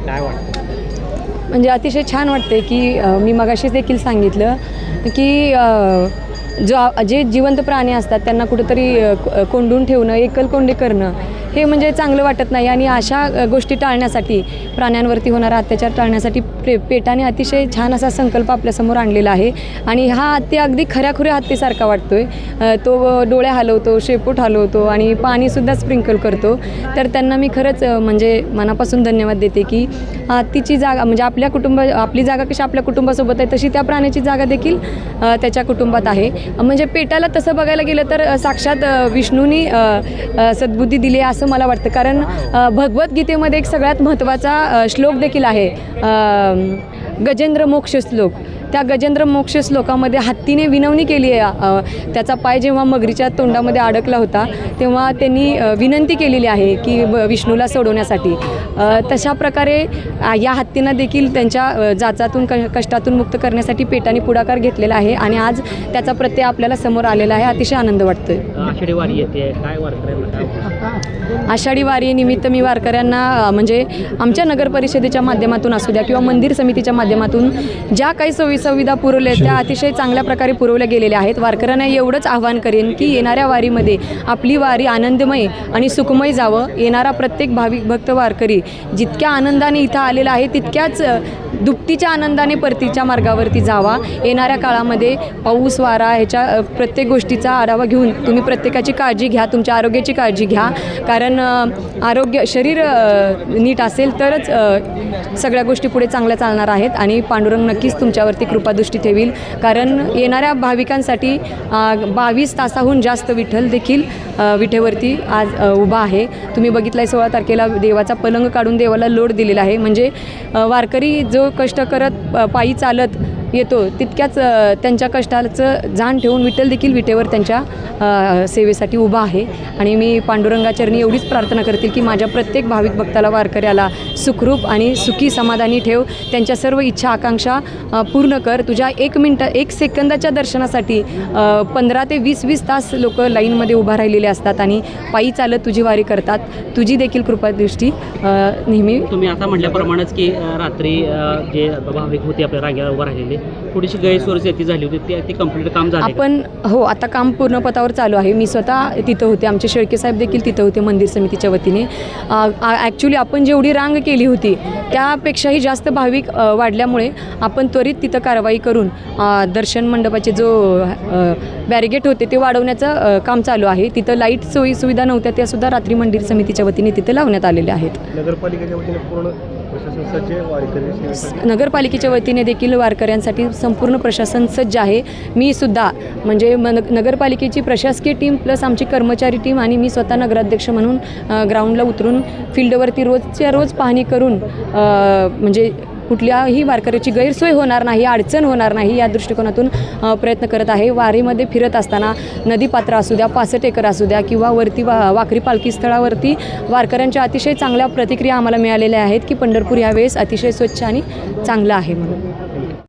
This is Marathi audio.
काय वाटतं? म्हणजे अतिशय छान वाटते की मी मगाशीच देखील सांगितलं की जे जिवंत प्राणी असतात त्यांना कुठेतरी कोंडून ठेवणं, एकलकोंडी करणं हे म्हणजे चांगलं वाटत नाही. आणि अशा गोष्टी टाळण्यासाठी, प्राण्यांवरती होणारा अत्याचार टाळण्यासाठी पेटाने अतिशय छान असा संकल्प आपल्यासमोर आणलेला आहे. आणि हा हत्ती अगदी खऱ्याखुऱ्या हत्तीसारखा वाटतोय. तो डोळे हलवतो, शेपूट हलवतो आणि पाणीसुद्धा स्प्रिंकल करतो. तर त्यांना मी खरंच म्हणजे मनापासून धन्यवाद देते की हत्तीची जागा म्हणजे आपली जागा कशी आपल्या कुटुंबासोबत आहे तशी त्या प्राण्याची जागा देखील त्याच्या कुटुंबात आहे. म्हणजे पेटाला तसं बघायला गेलं तर साक्षात विष्णूंनी सद्बुद्धी दिली आहे असं मला वाटतं. कारण भगवद्गीतेमध्ये एक सगळ्यात महत्त्वाचा श्लोक देखील आहे, गजेंद्र मोक्ष श्लोक. त्या गजेंद्र मोक्ष श्लोकामध्ये हत्तीने विनवणी केली आहे. त्याचा पाय जेव्हा मगरीच्या तोंडामध्ये अडकला होता तेव्हा त्यांनी विनंती केलेली आहे की विष्णूला सोडवण्यासाठी. तशा प्रकारे या हत्तींना देखील त्यांच्या जाचातून कष्टातून मुक्त करण्यासाठी पेटाने पुढाकार घेतलेला आहे आणि आज त्याचा प्रत्यय आपल्याला समोर आलेला आहे. अतिशय आनंद वाटतोय. आषाढी वारी येते, काय वारकऱ्यांना काय? आषाढी वारीनिमित्त मी वारकऱ्यांना म्हणजे आमच्या नगर परिषदेच्या माध्यमातून असू द्या किंवा मंदिर समितीच्या माध्यमातून ज्या काही सुविधा पुरवल्या त्या अतिशय चांगल्या प्रकारे पुरवल्या गेलेल्या आहेत. वारकऱ्यांना एवढंच आवाहन करेन की येणाऱ्या वारीमध्ये आपली वारी आनंदमय आणि सुखमय जावं. येणारा प्रत्येक भाविक भक्त वारकरी जितक्या आनंदाने इथं आलेला आहे तितक्याच दुपटीच्या आनंदाने परतीच्या मार्गावरती जावा. येणाऱ्या काळामध्ये पाऊस वारा ह्याच्या प्रत्येक गोष्टीचा आढावा घेऊन तुम्ही प्रत्येकाची काळजी घ्या, तुमच्या आरोग्याची काळजी घ्या. कारण शरीर नीट असेल तरच सगळ्या गोष्टी पुढे चांगल्या चालणार आहेत. आणि पांडुरंग नक्कीच तुमच्यावरती कृपादृष्टी ठेवील. कारण येणाऱ्या भाविकांसाठी 22 तासाहून जास्त विठ्ठल देखील विठेवरती आज उभा आहे. तुम्ही बघितलं आहे 16 तारखेला देवाचा पलंग काढून देवाला लोट दिलेला आहे. म्हणजे वारकरी जो कष्ट करत पायी चालत येतो तितक्याच त्यांच्या कष्टाचं जाण ठेवून विठ्ठल देखील विटेवर त्यांच्या सेवेसाठी उभा आहे. आणि मी पांडुरंगाचरणी एवढीच प्रार्थना करतील की माझ्या प्रत्येक भाविक भक्ताला वारकऱ्याला सुखरूप आणि सुखी समाधानी ठेव. त्यांच्या सर्व इच्छा आकांक्षा पूर्ण कर. तुझ्या 1 सेकंदाच्या दर्शनासाठी 15 ते 20 तास लोक लाईनमध्ये उभा राहिलेले असतात आणि पायी चालत तुझी वारी करतात. तुझी देखील कृपादृष्टी नेहमी. तुम्ही आता म्हटल्याप्रमाणेच की रात्री जे भाविक होते आपल्या रांगेला उभा राहिलेले थोडीशी गैरसोयी झाली होती, ती कंप्लीट काम झालं आपण हो आता काम पूर्णपदावर चालू आहे. मी स्वतः तिथं होते, आमचे शेळके साहेब देखील तिथं होते मंदिर समितीच्या वतीने. ॲक्च्युली आपण जेवढी रांग केली होती त्यापेक्षाही जास्त भाविक वाढल्यामुळे आपण त्वरित तिथं कारवाई करून दर्शन मंडपाचे जो बॅरिगेट होते ते वाढवण्याचं काम चालू आहे. तिथं लाईट सोयी सुविधा नव्हत्या, त्यासुद्धा रात्री मंदिर समितीच्या वतीने तिथे लावण्यात आलेल्या आहेत. नगरपालिकेच्या वतीने पूर्ण नगरपालिकेच्या वतीने देखील वारकऱ्यांसाठी संपूर्ण प्रशासन सज्ज आहे. मी सुद्धा म्हणजे नगरपालिकेची प्रशासकीय टीम प्लस आमची कर्मचारी टीम आणि मी स्वतः नगराध्यक्ष म्हणून ग्राउंडला उतरून फील्डवरती रोजच्या रोज पाहणी करून म्हणजे कुठल्याही वारकऱ्याची गैरसोय होणार नाही, अडचण होणार नाही या दृष्टिकोनातून प्रयत्न करत आहे. वारीमध्ये फिरत असताना नदीपात्र असू द्या, 65 एकर असू द्या किंवा वरती वाकरी पालखी स्थळावरती वारकऱ्यांच्या अतिशय चांगल्या प्रतिक्रिया आम्हाला मिळालेल्या आहेत की पंढरपूर यावेळेस अतिशय स्वच्छ आणि चांगलं आहे म्हणून.